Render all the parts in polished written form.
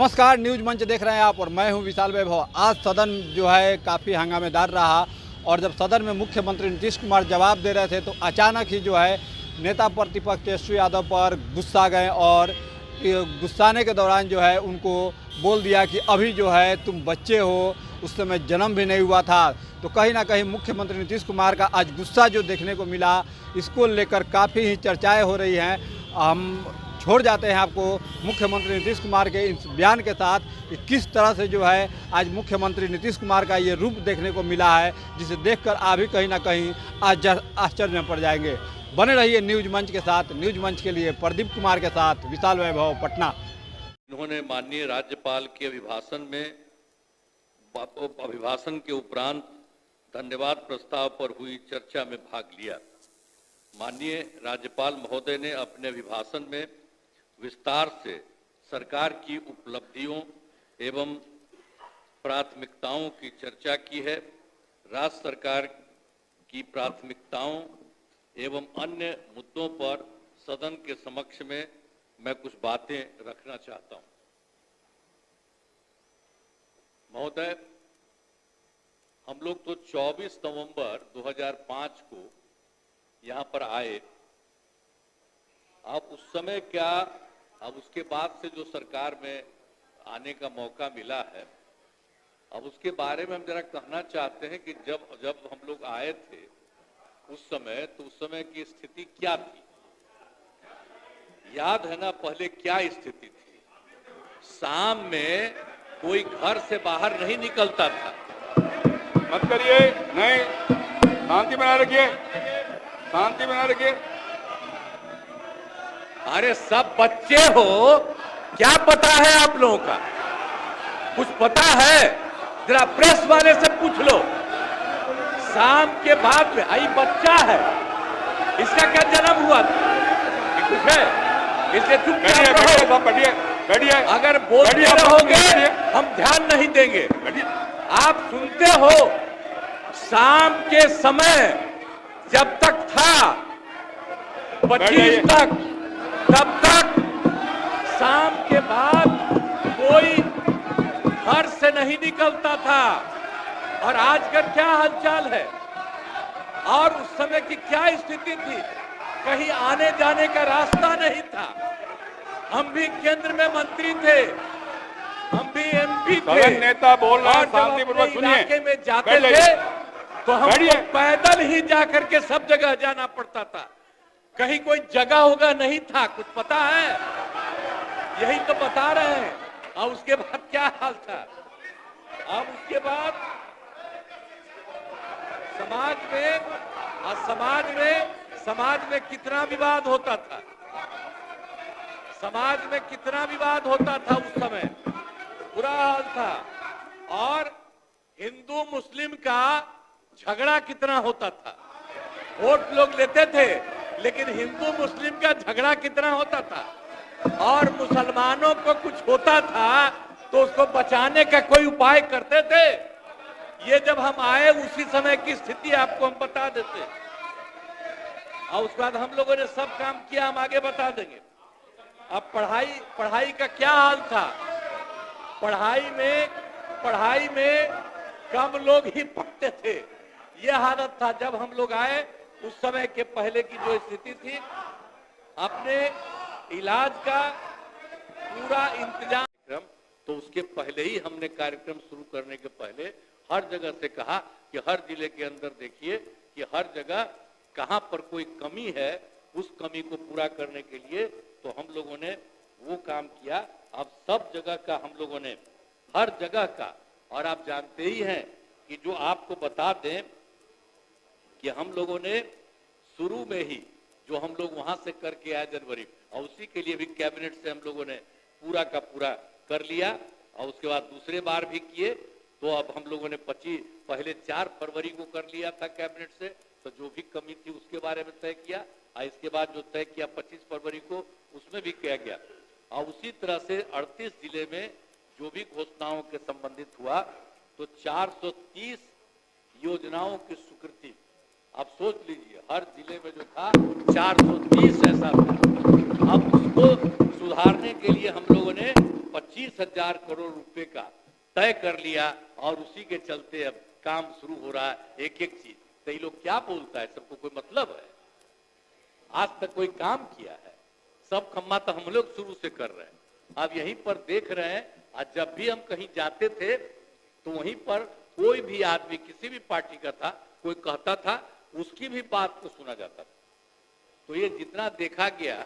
नमस्कार, न्यूज मंच देख रहे हैं आप और मैं हूं विशाल वैभव। आज सदन जो है काफ़ी हंगामेदार रहा और जब सदन में मुख्यमंत्री नीतीश कुमार जवाब दे रहे थे तो अचानक ही जो है नेता प्रतिपक्ष तेजस्वी यादव पर गुस्सा गए और गुस्साने के दौरान जो है उनको बोल दिया कि अभी जो है तुम बच्चे हो, उस समय जन्म भी नहीं हुआ था। तो कहीं ना कहीं मुख्यमंत्री नीतीश कुमार का आज गुस्सा जो देखने को मिला, इसको लेकर काफ़ी ही चर्चाएँ हो रही हैं। हम छोड़ जाते हैं आपको मुख्यमंत्री नीतीश कुमार के इस बयान के साथ कि किस तरह से जो है आज मुख्यमंत्री नीतीश कुमार का ये रूप देखने को मिला है, जिसे देखकर आप भी कहीं ना कहीं आज आश्चर्य में पड़ जाएंगे। बने रहिए न्यूज मंच के साथ। न्यूज मंच के लिए प्रदीप कुमार के साथ विशाल वैभव, पटना। इन्होंने माननीय राज्यपाल के अभिभाषण के उपरांत धन्यवाद प्रस्ताव पर हुई चर्चा में भाग लिया। माननीय राज्यपाल महोदय ने अपने अभिभाषण में विस्तार से सरकार की उपलब्धियों एवं प्राथमिकताओं की चर्चा की है। राज्य सरकार की प्राथमिकताओं एवं अन्य मुद्दों पर सदन के समक्ष में मैं कुछ बातें रखना चाहता हूं। महोदय, हम लोग तो 24 नवंबर 2005 को यहाँ पर आए। अब उस समय क्या, अब उसके बाद से जो सरकार में आने का मौका मिला है, अब उसके बारे में हम जरा कहना चाहते हैं कि जब हम लोग आए थे उस समय की स्थिति क्या थी? याद है ना पहले क्या स्थिति थी? शाम में कोई घर से बाहर नहीं निकलता था। मत करिए, नहीं, शांति बनाए रखिए, शांति बनाए रखिए। अरे सब बच्चे हो, क्या पता है आप लोगों का? कुछ पता है? जरा प्रेस वाले से पूछ लो। शाम के बाद में आई बच्चा है, इसका क्या जन्म हुआ था? कुछ है? इसलिए चुपचाप रहो। बैठिए। अगर बोलते रहोगे हम ध्यान नहीं देंगे। आप सुनते हो, शाम के समय जब तक था 25 तक, तब तक शाम के बाद कोई घर से नहीं निकलता था। और आज का क्या हालचाल है? और उस समय की क्या स्थिति थी? कहीं आने जाने का रास्ता नहीं था। हम भी केंद्र में मंत्री थे, हम भी एमपी थे। नेता बोल रहा है, शांतिपूर्वक सुनिए। इलाके में जाते थे तो हमको पैदल ही जाकर के सब जगह जाना पड़ता था। कहीं कोई जगह होगा नहीं था, कुछ पता है? यही तो बता रहे हैं। और उसके बाद क्या हाल था? अब उसके बाद समाज में कितना विवाद होता था। समाज में कितना विवाद होता था उस समय, बुरा हाल था। और हिंदू मुस्लिम का झगड़ा कितना होता था। वोट लोग लेते थे, लेकिन हिंदू मुस्लिम का झगड़ा कितना होता था। और मुसलमानों को कुछ होता था तो उसको बचाने का कोई उपाय करते थे। ये जब हम आए उसी समय की स्थिति आपको हम बता देते। और उसके बाद हम लोगों ने सब काम किया, हम आगे बता देंगे। अब पढ़ाई का क्या हाल था? पढ़ाई में कम लोग ही पढ़ते थे, ये हालत था। जब हम लोग आए उस समय के पहले की जो स्थिति थी, अपने इलाज का पूरा इंतजाम, तो उसके पहले ही हमने कार्यक्रम शुरू करने के पहले हर जगह से कहा कि हर जिले के अंदर देखिए कि हर जगह कहां पर कोई कमी है, उस कमी को पूरा करने के लिए तो हम लोगों ने वो काम किया। अब सब जगह का हम लोगों ने, हर जगह का, और आप जानते ही हैं कि जो आपको बता दें कि हम लोगों ने शुरू में ही जो हम लोग वहां से करके आए जनवरी, और उसी के लिए भी कैबिनेट से हम लोगों ने पूरा का पूरा कर लिया। और उसके बाद दूसरे बार भी किए। तो अब हम लोगों ने पहले 4 फरवरी को कर लिया था कैबिनेट से, तो जो भी कमी थी उसके बारे में तय किया। और इसके बाद जो तय किया 25 फरवरी को, उसमें भी किया गया। और उसी तरह से 38 जिले में जो भी घोषणाओं के संबंधित हुआ, तो 430 योजनाओं की स्वीकृति। आप सोच लीजिए, हर जिले में जो था 430 ऐसा था। अब उसको सुधारने के लिए हम लोगों ने 25 30,000 करोड़ रुपए का तय कर लिया और उसी के चलते अब काम शुरू हो रहा है एक एक चीज। तो ये लोग क्या बोलता है, सबको कोई मतलब है? आज तक कोई काम किया है? सब खम्मा तो हम लोग शुरू से कर रहे हैं। अब यहीं पर देख रहे हैं, आज जब भी हम कहीं जाते थे तो वहीं पर कोई भी आदमी किसी भी पार्टी का था, कोई कहता था, उसकी भी बात को सुना जाता था। तो ये जितना देखा गया,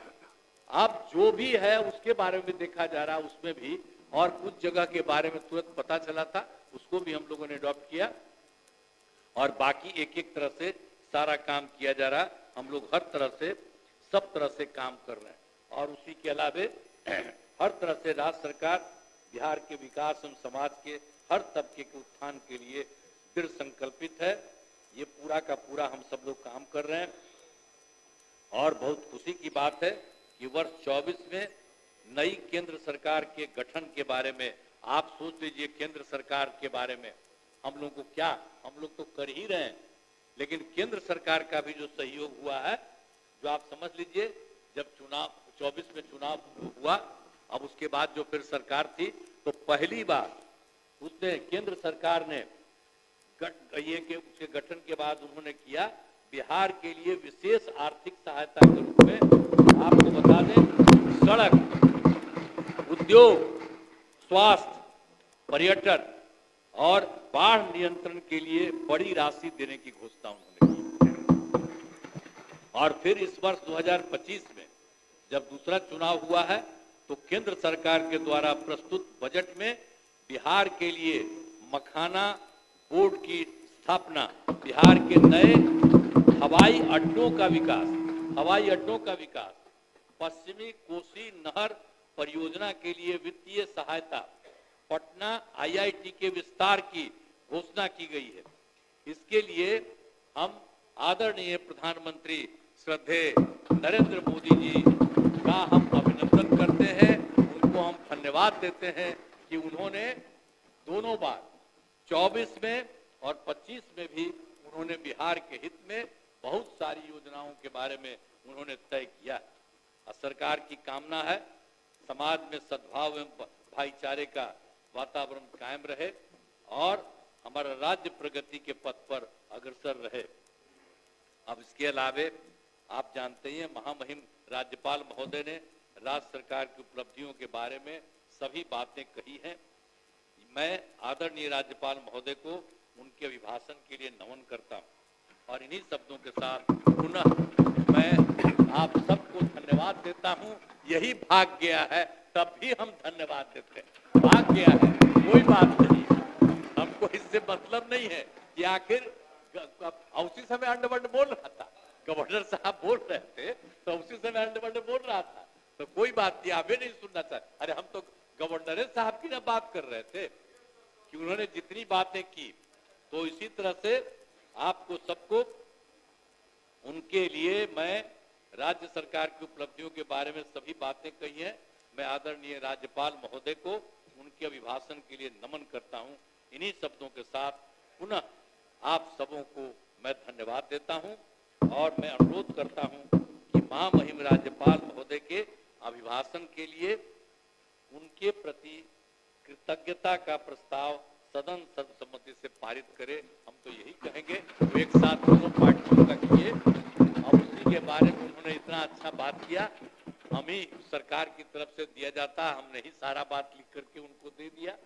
अब जो भी है उसके बारे में देखा जा रहा, उसमें भी और कुछ जगह के बारे में तुरंत पता चला था, उसको भी हम लोगों ने अडॉप्ट किया और बाकी एक एक तरह से सारा काम किया जा रहा। हम लोग हर तरह से सब तरह से काम कर रहे हैं और उसी के अलावे हर तरह से राज्य सरकार बिहार के विकास एवं समाज के हर तबके के उत्थान के लिए दृढ़ संकल्पित है। ये पूरा का पूरा हम सब लोग काम कर रहे हैं और बहुत खुशी की बात है कि वर्ष 24 में नई केंद्र सरकार के गठन के बारे में आप सोच लीजिए, केंद्र सरकार के बारे में हम लोग को क्या, हम लोग तो कर ही रहे हैं, लेकिन केंद्र सरकार का भी जो सहयोग हुआ है, जो आप समझ लीजिए, जब चुनाव 24 में चुनाव हुआ, अब उसके बाद जो फिर सरकार थी, तो पहली बार उसने केंद्र सरकार ने उसके गठन के बाद उन्होंने किया बिहार के लिए विशेष आर्थिक सहायता के रूप में, आपको बता दें, सड़क, उद्योग, स्वास्थ्य, पर्यटन और बाढ़ नियंत्रण के लिए बड़ी राशि देने की घोषणा उन्होंने की। और फिर इस वर्ष 2025 में जब दूसरा चुनाव हुआ है, तो केंद्र सरकार के द्वारा प्रस्तुत बजट में बिहार के लिए मखाना बोर्ड की स्थापना, बिहार के नए हवाई अड्डों का विकास, पश्चिमी कोसी नहर परियोजना के लिए वित्तीय सहायता, पटना IIT के विस्तार की घोषणा की गई है। इसके लिए हम आदरणीय प्रधानमंत्री श्रद्धेय नरेंद्र मोदी जी का हम अभिनंदन करते हैं, उनको हम धन्यवाद देते हैं कि उन्होंने दोनों बार 24 में और 25 में भी उन्होंने बिहार के हित में बहुत सारी योजनाओं के बारे में उन्होंने तय किया। सरकार की कामना है समाज में सद्भाव एवं भाईचारे का वातावरण कायम रहे और हमारा राज्य प्रगति के पथ पर अग्रसर रहे। अब इसके अलावे आप जानते हैं, महामहिम राज्यपाल महोदय ने राज्य सरकार की उपलब्धियों के बारे में सभी बातें कही हैं। मैं आदरणीय राज्यपाल महोदय को उनके अभिभाषण के लिए नमन करता हूं और इन्हीं शब्दों के साथ पुनः मैं आप सबको धन्यवाद देता हूं। यही भाग गया है, तब भी हम धन्यवाद देते हैं। भाग गया है, कोई बात नहीं, हमको इससे मतलब नहीं है कि आखिर उसी समय अंडरवर्ल्ड बोल रहा था, गवर्नर साहब बोल रहे थे, तो उसी समय अंडरवर्ल्ड बोल रहा था, तो कोई बात नहीं, हमें नहीं सुनना चाहिए। अरे हम तो गवर्नर साहब की ना बात कर रहे थे कि उन्होंने जितनी बातें की, तो इसी तरह से आपको सबको उनके लिए मैं राज्य सरकार की उपलब्धियों के बारे में सभी बातें कही हैं। मैं आदरणीय राज्यपाल महोदय को उनके अभिभाषण के लिए नमन करता हूं। इन्हीं शब्दों के साथ पुनः आप सबों को मैं धन्यवाद देता हूं और मैं अनुरोध करता हूं कि महामहिम राज्यपाल महोदय के अभिभाषण के लिए उनके प्रति कृतज्ञता का प्रस्ताव सदन सर्वसम्मति से पारित करे। हम तो यही कहेंगे, तो एक साथ दोनों पार्टियों का किए और उसी के बारे में उन्होंने इतना अच्छा बात किया, हम ही सरकार की तरफ से दिया जाता, हमने ही सारा बात लिख करके उनको दे दिया।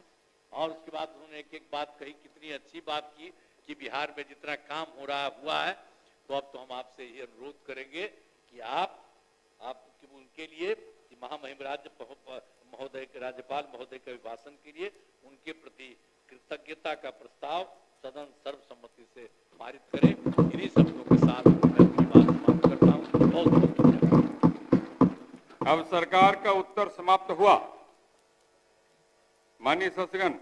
और उसके बाद उन्होंने एक एक बात कही, कितनी अच्छी बात की कि बिहार में जितना काम हो रहा हुआ है, तो अब तो हम आपसे ये अनुरोध करेंगे कि आप उनके लिए महामहिम राज्यपाल महोदय के अभिभाषण के लिए उनके प्रति कृतज्ञता का प्रस्ताव सदन सर्वसम्मति से पारित करें। इन्हीं शब्दों के साथ मैं अपनी बात समाप्त करता हूँ। बहुत बहुत धन्यवाद। अब सरकार का उत्तर समाप्त हुआ। माननीय सदस्यगण,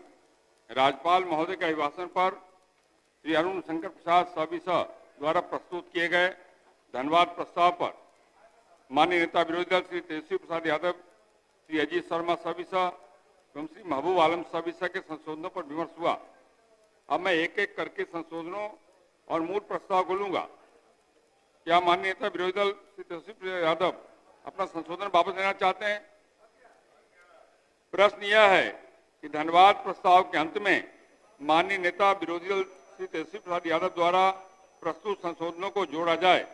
राज्यपाल महोदय के अभिभाषण पर श्री अरुण शंकर प्रसाद सविसा द्वारा प्रस्तुत किए गए धन्यवाद प्रस्ताव पर माननीय नेता विरोधी दल श्री तेजस्वी प्रसाद यादव, श्री अजीत शर्मा सविसा एवं श्री महबूब आलम सविसा के संशोधनों पर विमर्श हुआ। अब मैं एक एक करके संशोधनों और मूल प्रस्ताव को लूंगा। क्या माननीय नेता विरोधी दल श्री तेजस्वी प्रसाद यादव अपना संशोधन वापस लेना चाहते हैं? प्रश्न यह है कि धन्यवाद प्रस्ताव के अंत में माननीय नेता विरोधी दल श्री तेजस्वी प्रसाद यादव द्वारा प्रस्तुत संशोधनों को जोड़ा जाए।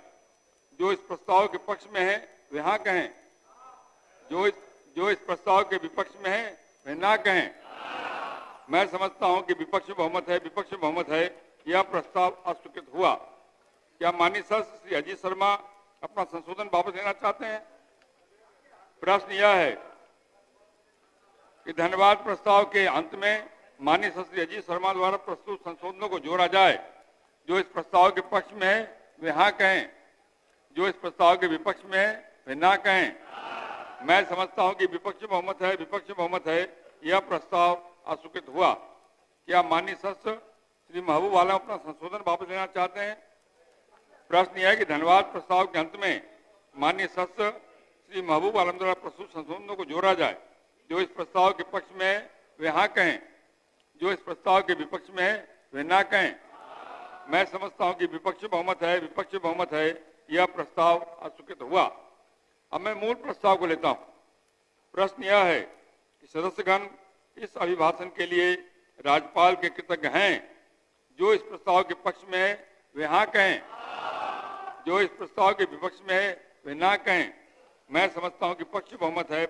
जो इस प्रस्ताव के पक्ष में है वे हाँ कहें, जो इस प्रस्ताव के विपक्ष में है वे ना कहें। मैं समझता हूं कि विपक्ष बहुमत है, यह प्रस्ताव अस्वीकृत हुआ। क्या माननीय सदस्य श्री अजीत शर्मा अपना संशोधन वापस लेना चाहते हैं? प्रश्न यह है कि धन्यवाद प्रस्ताव के अंत में माननीय सदस्य श्री अजीत शर्मा द्वारा प्रस्तुत संशोधनों को जोड़ा जाए। जो इस प्रस्ताव के पक्ष में है वे हाँ कहें, जो इस प्रस्ताव के विपक्ष में है वे ना कहें। मैं समझता हूं कि विपक्ष बहुमत है, यह प्रस्ताव अस्वीकृत हुआ। क्या माननीय सदस्य श्री महबूब आलम अपना संशोधन वापस लेना चाहते हैं? प्रश्न यह है कि धन्यवाद प्रस्ताव के अंत में माननीय सदस्य श्री महबूब आलम द्वारा प्रस्तुत संशोधनों को जोड़ा जाए। जो इस प्रस्ताव के पक्ष में है वे हाँ कहें, जो इस प्रस्ताव के विपक्ष में है वे ना कहें। मैं समझता हूं कि विपक्ष बहुमत है, यह प्रस्ताव अस्वीकृत हुआ। अब मैं मूल प्रस्ताव को लेता हूं। प्रश्न यह है कि सदस्यगण इस अभिभाषण के लिए राज्यपाल के कृतज्ञ हैं। जो इस प्रस्ताव के पक्ष में है वे हाँ कहें, जो इस प्रस्ताव के विपक्ष में है वे ना कहें। मैं समझता हूं कि पक्ष बहुमत है,